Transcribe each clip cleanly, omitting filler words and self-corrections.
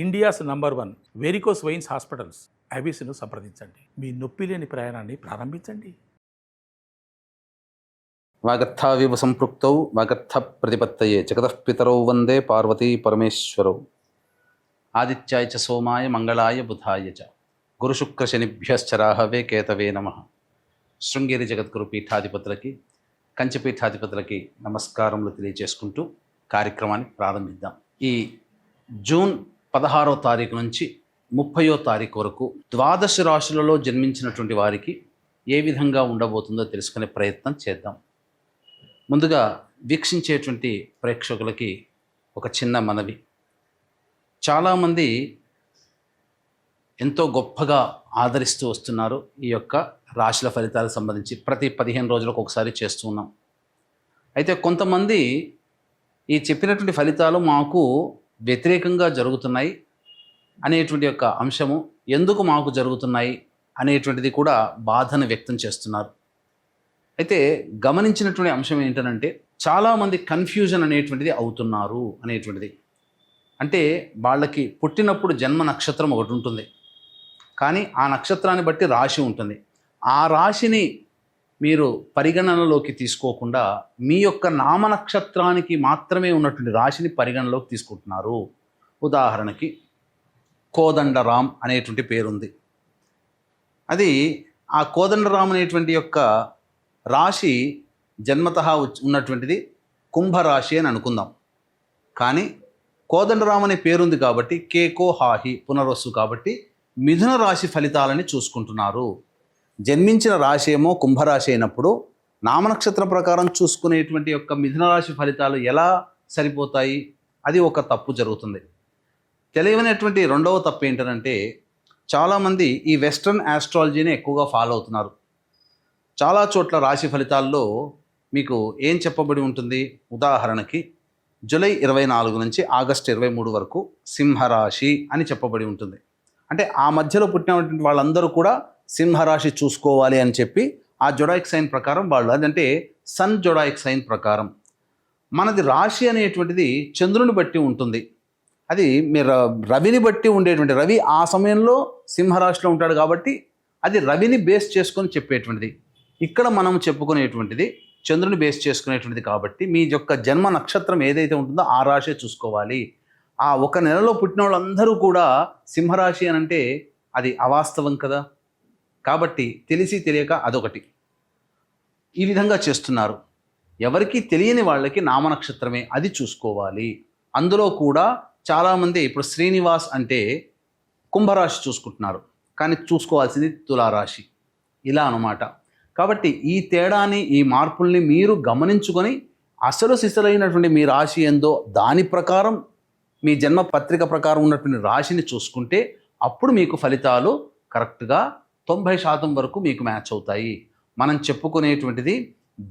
India's number 1 varicose veins hospitals ఐబీసీను సంప్రదించండి. మీ నొప్పి లేని ప్రయాణాన్ని ప్రారంభించండి. వాగర్థావివ సంపృక్తౌ వాగర్థ ప్రతిపత్తయే జగతః పితరౌ వందే పార్వతీ పరమేశ్వరౌ. ఆదిత్యాయ చ సోమాయ మంగళాయ బుధాయ చ గురుశుక్ర శనిభ్యశ్చరాహవే కేతవే నమః. శృంగేరి జగద్గురు పీఠాధిపతులకి కంచి పీఠాధిపతులకి నమస్కారములు తెలియజేసుకుంటూ కార్యక్రమాన్ని ప్రారంభిద్దాం. ఈ జూన్ 16వ తారీఖు నుంచి 30వ తారీఖు వరకు ద్వాదశ రాశులలో జన్మించినటువంటి వారికి ఏ విధంగా ఉండబోతుందో తెలుసుకునే ప్రయత్నం చేద్దాం. ముందుగా వీక్షించేటువంటి ప్రేక్షకులకి ఒక చిన్న మనవి. చాలామంది ఎంతో గొప్పగా ఆదరిస్తూ వస్తున్నారు ఈ యొక్క రాశుల ఫలితాలకు సంబంధించి. ప్రతి 15 రోజులకు ఒకసారి చేస్తూ ఉన్నాం. అయితే కొంతమంది ఈ చెప్పినటువంటి ఫలితాలు మాకు వ్యతిరేకంగా జరుగుతున్నాయి అనేటువంటి యొక్క అంశము, ఎందుకు మాకు జరుగుతున్నాయి అనేటువంటిది కూడా బాధను వ్యక్తం చేస్తున్నారు. అయితే గమనించినటువంటి అంశం ఏంటంటే చాలామంది కన్ఫ్యూజన్ అనేటువంటిది అవుతున్నారు అనేటువంటిది. అంటే వాళ్ళకి పుట్టినప్పుడు జన్మ నక్షత్రం ఒకటి ఉంటుంది, కానీ ఆ నక్షత్రాన్ని బట్టి రాశి ఉంటుంది. ఆ రాశిని మీరు పరిగణనలోకి తీసుకోకుండా మీ యొక్క నామ నక్షత్రానికి మాత్రమే ఉన్నటువంటి రాశిని పరిగణలోకి తీసుకుంటున్నారు. ఉదాహరణకి కోదండరాం అనేటువంటి పేరుంది. అది ఆ కోదండరాం అనేటువంటి యొక్క రాశి జన్మతః ఉన్నటువంటిది కుంభరాశి అని అనుకుందాం. కానీ కోదండరాం అనే పేరుంది కాబట్టి కేకో హాహి పునర్వసు కాబట్టి మిథున రాశి ఫలితాలని చూసుకుంటున్నారు. జన్మించిన రాశి ఏమో కుంభరాశి అయినప్పుడు నామనక్షత్రం ప్రకారం చూసుకునేటువంటి యొక్క మిథున రాశి ఫలితాలు ఎలా సరిపోతాయి? అది ఒక తప్పు జరుగుతుంది. తెలియనటువంటి రెండవ తప్పు ఏంటంటే చాలామంది ఈ వెస్ట్రన్ ఆస్ట్రాలజీని ఎక్కువగా ఫాలో అవుతున్నారు. చాలా చోట్ల రాశి ఫలితాల్లో మీకు ఏం చెప్పబడి ఉంటుంది? ఉదాహరణకి జూలై 24 నుంచి ఆగస్టు 23 వరకు సింహరాశి అని చెప్పబడి ఉంటుంది. అంటే ఆ మధ్యలో పుట్టినటువంటి వాళ్ళందరూ కూడా సింహరాశి చూసుకోవాలి అని చెప్పి ఆ జొడాయిక్ సైన్ ప్రకారం వాళ్ళు, అదంటే సన్ జొడాయిక్ సైన్ ప్రకారం. మనది రాశి అనేటువంటిది చంద్రుని బట్టి ఉంటుంది. అది మీరు రవిని బట్టి ఉండేటువంటి, రవి ఆ సమయంలో సింహరాశిలో ఉంటాడు కాబట్టి అది రవిని బేస్ చేసుకొని చెప్పేటువంటిది. ఇక్కడ మనం చెప్పుకునేటువంటిది చంద్రుని బేస్ చేసుకునేటువంటిది కాబట్టి మీ యొక్క జన్మ నక్షత్రం ఏదైతే ఉంటుందో ఆ రాశి చూసుకోవాలి. ఆ ఒక నెలలో పుట్టిన వాళ్ళందరూ కూడా సింహరాశి అని అంటే అది అవాస్తవం కదా. కాబట్టి తెలిసి తెలియక అదొకటి ఈ విధంగా చేస్తున్నారు. ఎవరికి తెలియని వాళ్ళకి నామనక్షత్రమే అది చూసుకోవాలి. అందులో కూడా చాలామంది ఇప్పుడు శ్రీనివాస్ అంటే కుంభరాశి చూసుకుంటున్నారు, కానీ చూసుకోవాల్సింది తులారాశి, ఇలా అన్నమాట. కాబట్టి ఈ తేడాని, ఈ మార్పుల్ని మీరు గమనించుకొని అసలు సిసలైనటువంటి మీ రాశి ఏందో దాని ప్రకారం మీ జన్మ పత్రిక ప్రకారం ఉన్నటువంటి రాశిని చూసుకుంటే అప్పుడు మీకు ఫలితాలు కరెక్ట్గా 90% వరకు మీకు మ్యాచ్ అవుతాయి. మనం చెప్పుకునేటువంటిది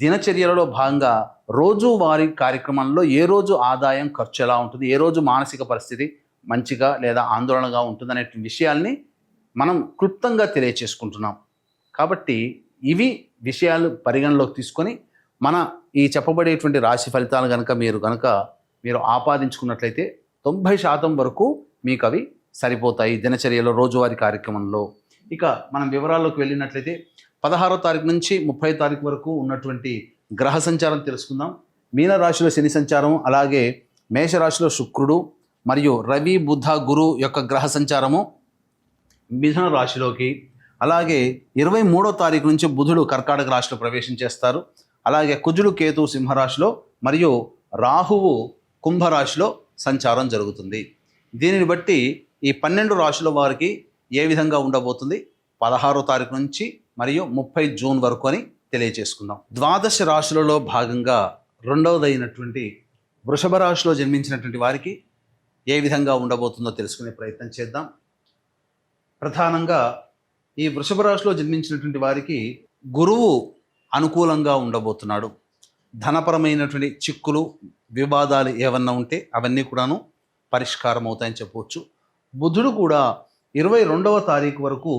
దినచర్యలలో భాగంగా రోజువారీ కార్యక్రమంలో ఏ రోజు ఆదాయం ఖర్చు ఎలా ఉంటుంది, ఏ రోజు మానసిక పరిస్థితి మంచిగా లేదా ఆందోళనగా ఉంటుంది అనే విషయాల్ని మనం క్లుప్తంగా తెలియచేసుకుంటున్నాం. కాబట్టి ఇవి విషయాలు పరిగణలోకి తీసుకొని మన ఈ చెప్పబడేటువంటి రాశి ఫలితాలు మీరు ఆపాదించుకున్నట్లయితే 90% వరకు మీకు అవి సరిపోతాయి దినచర్యలో రోజువారీ కార్యక్రమంలో. ఇక మనం వివరాల్లోకి వెళ్ళినట్లయితే 16వ తారీఖు నుంచి 30వ తారీఖు వరకు ఉన్నటువంటి గ్రహ సంచారం తెలుసుకుందాం. మీనరాశిలో శని సంచారం, అలాగే మేషరాశిలో శుక్రుడు మరియు రవి బుధ గురు యొక్క గ్రహ సంచారము మిథున రాశిలోకి, అలాగే 23వ తారీఖు నుంచి బుధుడు కర్కాటక రాశిలో ప్రవేశం చేస్తారు. అలాగే కుజుడు కేతు సింహరాశిలో మరియు రాహువు కుంభరాశిలో సంచారం జరుగుతుంది. దీనిని బట్టి ఈ 12 రాశుల వారికి ఏ విధంగా ఉండబోతుంది 16వ తారీఖు నుంచి మరియు 30 జూన్ వరకు అని తెలియజేసుకుందాం. ద్వాదశ రాశులలో భాగంగా రెండవదైనటువంటి వృషభ రాశిలో జన్మించినటువంటి వారికి ఏ విధంగా ఉండబోతుందో తెలుసుకునే ప్రయత్నం చేద్దాం. ప్రధానంగా ఈ వృషభ రాశిలో జన్మించినటువంటి వారికి గురువు అనుకూలంగా ఉండబోతున్నాడు. ధనపరమైనటువంటి చిక్కులు, వివాదాలు ఏమన్నా ఉంటే అవన్నీ కూడాను పరిష్కారం అవుతాయని చెప్పవచ్చు. బుధుడు కూడా 22వ తారీఖు వరకు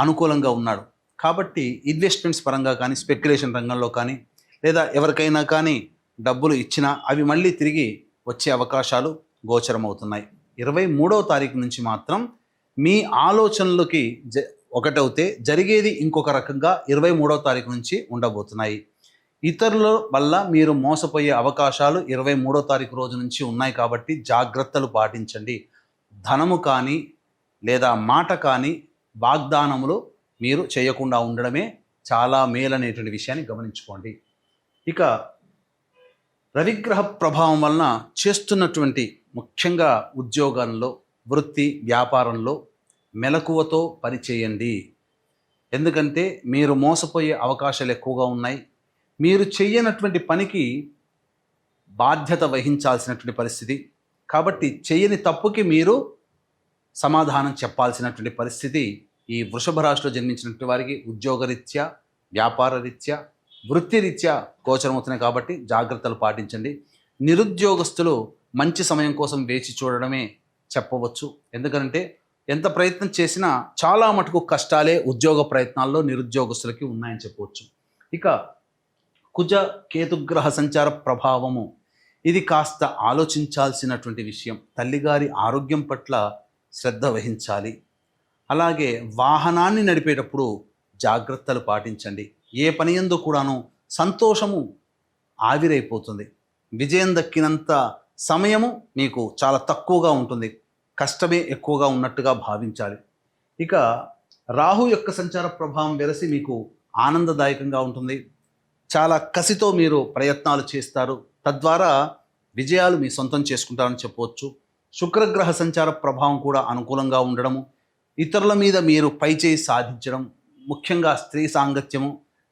అనుకూలంగా ఉన్నాడు. కాబట్టి ఇన్వెస్ట్మెంట్స్ పరంగా కానీ, స్పెక్యులేషన్ రంగంలో కానీ, లేదా ఎవరికైనా కానీ డబ్బులు ఇచ్చినా అవి మళ్ళీ తిరిగి వచ్చే అవకాశాలు గోచరమవుతున్నాయి. 23వ తారీఖు నుంచి మాత్రం మీ ఆలోచనలకి ఒకటవుతే జరిగేది ఇంకొక రకంగా 23వ తారీఖు నుంచి ఉండబోతున్నాయి. ఇతరుల వల్ల మీరు మోసపోయే అవకాశాలు 23వ తారీఖు రోజు నుంచి ఉన్నాయి కాబట్టి జాగ్రత్తలు పాటించండి. ధనము కానీ లేదా మాట కానీ వాగ్దానములు మీరు చేయకుండా ఉండడమే చాలా మేలనేటువంటి విషయాన్ని గమనించుకోండి. ఇక రవిగ్రహ ప్రభావం వలన చేస్తున్నటువంటి ముఖ్యంగా ఉద్యోగాల్లో, వృత్తి వ్యాపారంలో మెలకువతో పనిచేయండి. ఎందుకంటే మీరు మోసపోయే అవకాశాలు ఎక్కువగా ఉన్నాయి. మీరు చెయ్యనటువంటి పనికి బాధ్యత వహించాల్సినటువంటి పరిస్థితి. కాబట్టి చెయ్యని తప్పుకి మీరు సమాధానం చెప్పాల్సినటువంటి పరిస్థితి ఈ వృషభ రాశిలో జన్మించినటువంటి వారికి ఉద్యోగరీత్యా, వ్యాపార రీత్యా, వృత్తిరీత్యా గోచరమవుతున్నాయి. కాబట్టి జాగ్రత్తలు పాటించండి. నిరుద్యోగస్తులు మంచి సమయం కోసం వేచి చూడడమే చెప్పవచ్చు. ఎందుకంటే ఎంత ప్రయత్నం చేసినా చాలా మటుకు కష్టాలే ఉద్యోగ ప్రయత్నాల్లో నిరుద్యోగస్తులకి ఉన్నాయని చెప్పవచ్చు. ఇక కుజ కేతుగ్రహ సంచార ప్రభావము, ఇది కాస్త ఆలోచించాల్సినటువంటి విషయం. తల్లిగారి ఆరోగ్యం పట్ల శ్రద్ధ వహించాలి. అలాగే వాహనాన్ని నడిపేటప్పుడు జాగ్రత్తలు పాటించండి. ఏ పని యందు కూడాను సంతోషము ఆవిరైపోతుంది. విజయం దక్కినంత సమయము మీకు చాలా తక్కువగా ఉంటుంది. కష్టమే ఎక్కువగా ఉన్నట్టుగా భావించాలి. ఇక రాహు యొక్క సంచార ప్రభావం వెరసి మీకు ఆనందదాయకంగా ఉంటుంది. చాలా కసితో మీరు ప్రయత్నాలు చేస్తారు. తద్వారా విజయాలు మీ సొంతం చేసుకుంటారని చెప్పవచ్చు. శుక్రగ్రహ సంచార ప్రభావం కూడా అనుకూలంగా ఉండడము, ఇతరుల మీద మీరు పైచేయి సాధించడం, ముఖ్యంగా స్త్రీ సాంగత్యము,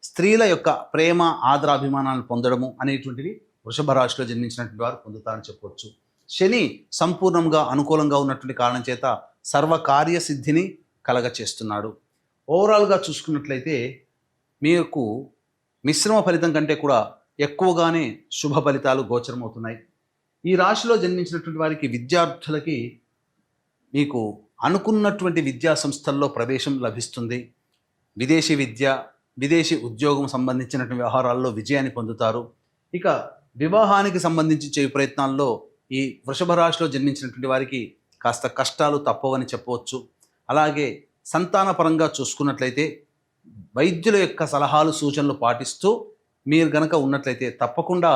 స్త్రీల యొక్క ప్రేమ ఆదరాభిమానాలను పొందడము అనేటువంటివి వృషభ రాశిలో జన్మించినటువంటి వారు పొందుతారని చెప్పవచ్చు. శని సంపూర్ణంగా అనుకూలంగా ఉన్నటువంటి కారణం చేత సర్వకార్య సిద్ధిని కలగచేస్తున్నాడు. ఓవరాల్గా చూసుకున్నట్లయితే మీకు మిశ్రమ ఫలితం కంటే కూడా ఎక్కువగానే శుభ ఫలితాలు గోచరమవుతున్నాయి. ఈ రాశిలో జన్మించినటువంటి వారికి, విద్యార్థులకి మీకు అనుకున్నటువంటి విద్యా సంస్థల్లో ప్రవేశం లభిస్తుంది. విదేశీ విద్య, విదేశీ ఉద్యోగం సంబంధించినటువంటి వ్యవహారాల్లో విజయాన్ని పొందుతారు. ఇక వివాహానికి సంబంధించి చేయు ప్రయత్నాల్లో ఈ వృషభ రాశిలో జన్మించినటువంటి వారికి కాస్త కష్టాలు తప్పవని చెప్పవచ్చు. అలాగే సంతానపరంగా చూసుకున్నట్లయితే వైద్యుల యొక్క సలహాలు, సూచనలు పాటిస్తూ మీరు గనక ఉన్నట్లయితే తప్పకుండా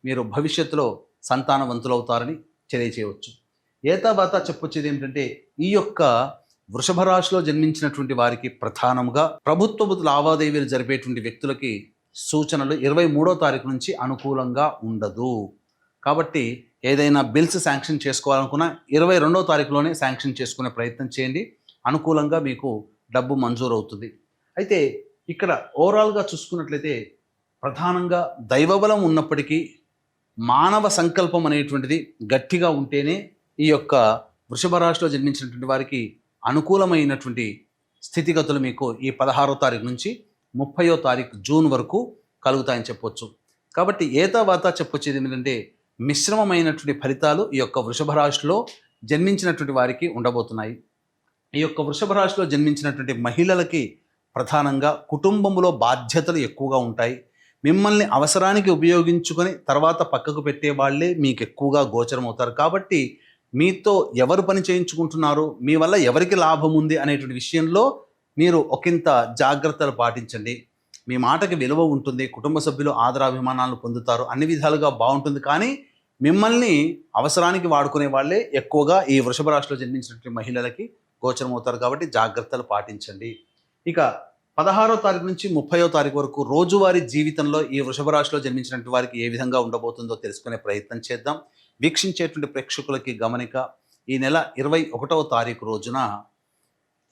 మీరు భవిష్యత్తులో సంతానవంతులవుతారని తెలియచేయవచ్చు. ఏతావాత చెప్పొచ్చేది ఏమిటంటే, ఈ యొక్క వృషభ రాశిలో జన్మించినటువంటి వారికి ప్రధానంగా ప్రభుత్వ లావాదేవీలు జరిపేటువంటి వ్యక్తులకి సూచనలు 23వ తారీఖు నుంచి అనుకూలంగా ఉండదు. కాబట్టి ఏదైనా బిల్స్ శాంక్షన్ చేసుకోవాలనుకున్నా 22వ తారీఖులోనే శాంక్షన్ చేసుకునే ప్రయత్నం చేయండి. అనుకూలంగా మీకు డబ్బు మంజూరు అవుతుంది. అయితే ఇక్కడ ఓవరాల్గా చూసుకున్నట్లయితే ప్రధానంగా దైవబలం ఉన్నప్పటికీ మానవ సంకల్పం అనేటువంటిది గట్టిగా ఉంటేనే ఈ యొక్క వృషభ రాశిలో జన్మించినటువంటి వారికి అనుకూలమైనటువంటి స్థితిగతులు మీకు ఈ 16వ తారీఖు నుంచి 30వ తారీఖు జూన్ వరకు కలుగుతాయని చెప్పొచ్చు. కాబట్టి ఏతావాత చెప్పొచ్చేది ఏమిటంటే, మిశ్రమమైనటువంటి ఫలితాలు ఈ యొక్క వృషభ రాశిలో జన్మించినటువంటి వారికి ఉండబోతున్నాయి. ఈ యొక్క వృషభ రాశిలో జన్మించినటువంటి మహిళలకి ప్రధానంగా కుటుంబంలో బాధ్యతలు ఎక్కువగా ఉంటాయి. మిమ్మల్ని అవసరానికి ఉపయోగించుకొని తర్వాత పక్కకు పెట్టే వాళ్ళే మీకు ఎక్కువగా గోచరం అవుతారు. కాబట్టి మీతో ఎవరు పని చేయించుకుంటున్నారు, మీ వల్ల ఎవరికి లాభం ఉంది అనేటువంటి విషయంలో మీరు ఒకంత జాగ్రత్తలు పాటించండి. మీ మాటకి విలువ ఉంటుంది. కుటుంబ సభ్యులు ఆదరాభిమానాలను పొందుతారు. అన్ని విధాలుగా బాగుంటుంది. కానీ మిమ్మల్ని అవసరానికి వాడుకునే వాళ్ళే ఎక్కువగా ఈ వృషభ రాశిలో జన్మించినటువంటి మహిళలకి గోచరం అవుతారు. కాబట్టి జాగ్రత్తలు పాటించండి. ఇక 16వ తారీఖు నుంచి 30వ తారీఖు వరకు రోజువారీ జీవితంలో ఈ వృషభ రాశిలో జన్మించినటువంటి వారికి ఏ విధంగా ఉండబోతుందో తెలుసుకునే ప్రయత్నం చేద్దాం. వీక్షించేటువంటి ప్రేక్షకులకి గమనిక, ఈ నెల 21వ తారీఖు రోజున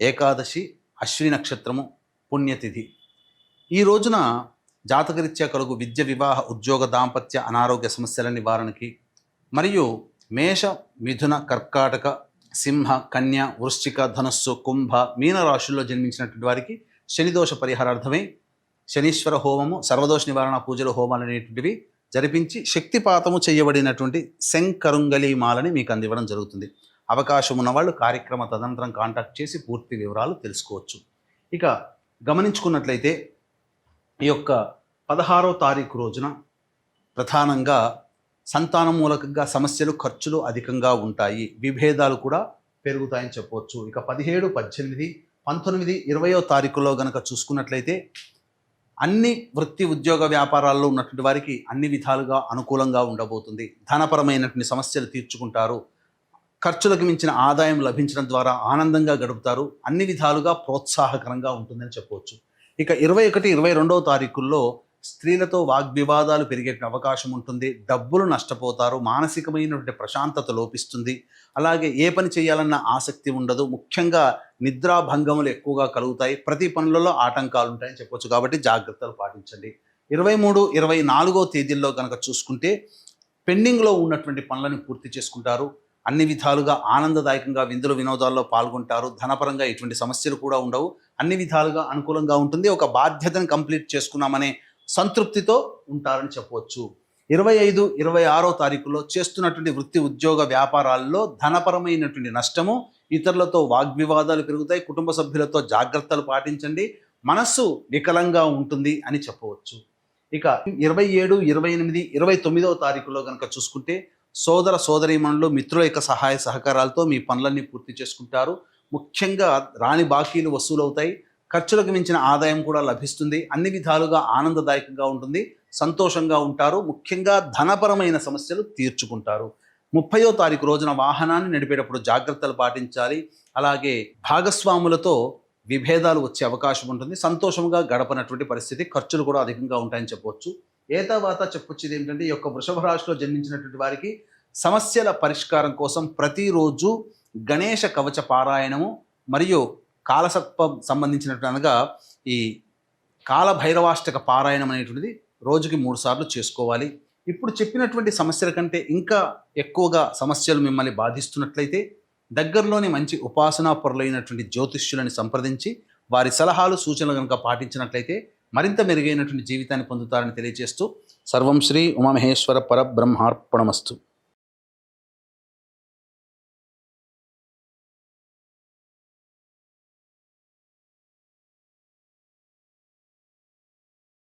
ఏకాదశి, అశ్విని నక్షత్రము, పుణ్యతిథి. ఈ రోజున జాతకరీత్యా కలుగు విద్య, వివాహ, ఉద్యోగ, దాంపత్య, అనారోగ్య సమస్యల నివారణకి మరియు మేష, మిథున, కర్కాటక, సింహ, కన్య, వృశ్చిక, ధనస్సు, కుంభ, మీన రాశుల్లో జన్మించినటువంటి వారికి శనిదోష పరిహారార్థమై శనీశ్వర హోమము, సర్వదోష నివారణ పూజలు, హోమాలు అనేటువంటివి జరిపించి శక్తిపాతము చేయబడినటువంటి శంకరుంగలి మాలని మీకు అందివ్వడం జరుగుతుంది. అవకాశం ఉన్నవాళ్ళు కార్యక్రమ తదనంతరం కాంటాక్ట్ చేసి పూర్తి వివరాలు తెలుసుకోవచ్చు. ఇక గమనించుకున్నట్లయితే ఈ యొక్క 16వ తారీఖు రోజున ప్రధానంగా సంతానం మూలకంగా సమస్యలు, ఖర్చులు అధికంగా ఉంటాయి. విభేదాలు కూడా పెరుగుతాయని చెప్పవచ్చు. ఇక 17, 18, 19, 20వ తారీఖుల్లో గనక చూసుకున్నట్లయితే అన్ని వృత్తి, ఉద్యోగ, వ్యాపారాల్లో ఉన్నటువంటి వారికి అన్ని విధాలుగా అనుకూలంగా ఉండబోతుంది. ధనపరమైనటువంటి సమస్యలు తీర్చుకుంటారు. ఖర్చులకు మించిన ఆదాయం లభించడం ద్వారా ఆనందంగా గడుపుతారు. అన్ని విధాలుగా ప్రోత్సాహకరంగా ఉంటుందని చెప్పవచ్చు. ఇక 21, 22వ తారీఖుల్లో స్త్రీలతో వాగ్వివాదాలు పెరిగే అవకాశం ఉంటుంది. డబ్బులు నష్టపోతారు. మానసికమైనటువంటి ప్రశాంతత లోపిస్తుంది. అలాగే ఏ పని చేయాలన్న ఆసక్తి ఉండదు. ముఖ్యంగా నిద్రాభంగములు ఎక్కువగా కలుగుతాయి. ప్రతి పనులలో ఆటంకాలు ఉంటాయని చెప్పొచ్చు. కాబట్టి జాగ్రత్తలు పాటించండి. 23, 24వ తేదీల్లో కనుక చూసుకుంటే పెండింగ్లో ఉన్నటువంటి పనులను పూర్తి చేసుకుంటారు. అన్ని విధాలుగా ఆనందదాయకంగా విందులు, వినోదాల్లో పాల్గొంటారు. ధనపరంగా ఎటువంటి సమస్యలు కూడా ఉండవు. అన్ని విధాలుగా అనుకూలంగా ఉంటుంది. ఒక బాధ్యతను కంప్లీట్ చేసుకున్నామనే సంతృప్తితో ఉంటారని చెప్పవచ్చు. 25, 26వ తారీఖులో చేస్తున్నటువంటి వృత్తి, ఉద్యోగ, వ్యాపారాల్లో ధనపరమైనటువంటి నష్టము, ఇతరులతో వాగ్వివాదాలు పెరుగుతాయి. కుటుంబ సభ్యులతో జాగ్రత్తలు పాటించండి. మనస్సు వికలంగా ఉంటుంది అని చెప్పవచ్చు. ఇక 27, 28, 29వ తారీఖులో కనుక చూసుకుంటే సోదర సోదరీమణులు, మిత్రుల యొక్క సహాయ సహకారాలతో మీ పనులన్నీ పూర్తి చేసుకుంటారు. ముఖ్యంగా రాని బాకీలు వసూలవుతాయి. ఖర్చులకు మించిన ఆదాయం కూడా లభిస్తుంది. అన్ని విధాలుగా ఆనందదాయకంగా ఉంటుంది. సంతోషంగా ఉంటారు. ముఖ్యంగా ధనపరమైన సమస్యలు తీర్చుకుంటారు. 30వ తారీఖు రోజున వాహనాన్ని నడిపేటప్పుడు జాగ్రత్తలు పాటించాలి. అలాగే భాగస్వాములతో విభేదాలు వచ్చే అవకాశం ఉంటుంది. సంతోషంగా గడపనటువంటి పరిస్థితి, ఖర్చులు కూడా అధికంగా ఉంటాయని చెప్పవచ్చు. తర్వాత చెప్పొచ్చేది ఏంటంటే ఈ యొక్క వృషభ రాశిలో జన్మించినటువంటి వారికి సమస్యల పరిష్కారం కోసం ప్రతిరోజు గణేష కవచ పారాయణము మరియు కాలసర్పం సంబంధించినటువంటి అనగా ఈ కాలభైరవాష్టక పారాయణం అనేటువంటిది రోజుకి 3 సార్లు చేసుకోవాలి. ఇప్పుడు చెప్పినటువంటి సమస్యల కంటే ఇంకా ఎక్కువగా సమస్యలు మిమ్మల్ని బాధిస్తున్నట్లయితే దగ్గరలోని మంచి ఉపాసనా పరులైనటువంటి జ్యోతిష్యులని సంప్రదించి వారి సలహాలు, సూచనలు కనుక పాటించినట్లయితే మరింత మెరుగైనటువంటి జీవితాన్ని పొందుతారని తెలియజేస్తూ సర్వం శ్రీ ఉమామహేశ్వర పరబ్రహ్మార్పణమస్తు.